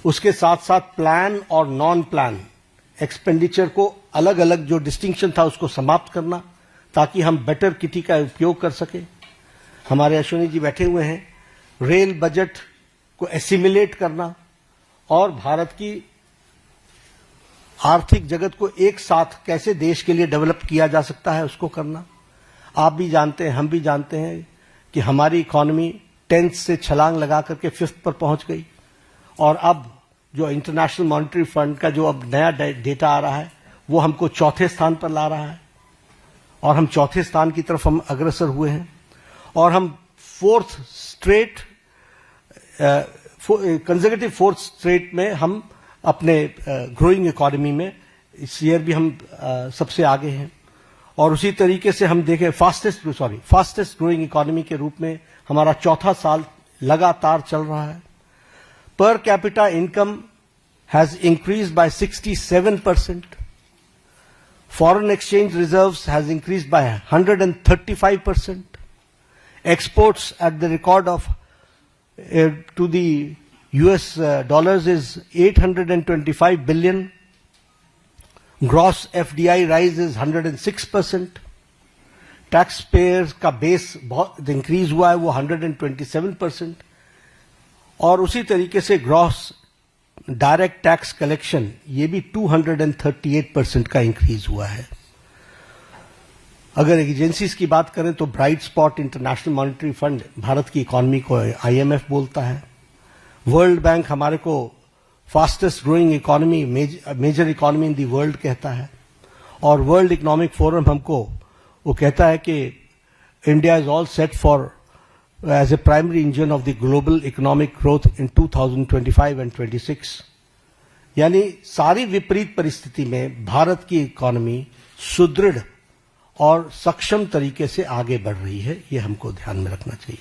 उसके साथ साथ प्लान और नॉन प्लान एक्सपेंडिचर को अलग अलग जो डिस्टिंक्शन था उसको समाप्त करना, ताकि हम बेटर किटी का उपयोग कर सके। हमारे अश्विनी जी बैठे हुए हैं। रेल बजट को एसिमिलेट करना और भारत की आर्थिक जगत को एक साथ कैसे देश के लिए डेवलप किया जा सकता है उसको करना। आप भी जानते हैं, हम भी जानते हैं कि हमारी इकोनॉमी 10th से छलांग लगा करके 5th पर पहुंच गई, और अब जो इंटरनेशनल मॉनेटरी फंड का जो अब नया डेटा आ रहा है वो हमको 4थे स्थान पर ला रहा है, और हम 4थे स्थान की तरफ हम अग्रसर हुए हैं। और हम कंसेक्यूटिव 4th स्ट्रेट में हम अपने ग्रोइंग इकोनॉमी में इस ईयर भी हम सबसे आगे हैं। और उसी तरीके से हम देखें फास्टेस्ट ग्रोइंग इकोनॉमी के रूप में हमारा 4था साल लगातार चल रहा है। Per capita income has increased by 67%. Foreign exchange reserves has increased by 135%. Exports at the record of to the US dollars is 825 billion. Gross FDI rise is 106%. Taxpayers का बेस बहुत इंक्रीज हुआ है, वो 127%. और उसी तरीके से ग्रॉस डायरेक्ट टैक्स कलेक्शन ये भी 238% का इंक्रीज हुआ है। अगर एजेंसीज की बात करें तो bright spot international monetary fund Bharat की इकोनॉमी को IMF बोलता है। वर्ल्ड बैंक हमारे को fastest growing economy, major economy in the world कहता है। और वर्ल्ड इकोनॉमिक फोरम हमको वो कहता है कि India is all set for as a primary engine of the global economic growth in 2025 and 26. यानी सारी विपरीत परिस्थिति में भारत की इकोनॉमी सुदृढ़ और सक्षम तरीके से आगे बढ़ रही है, ये हमको ध्यान में रखना चाहिए।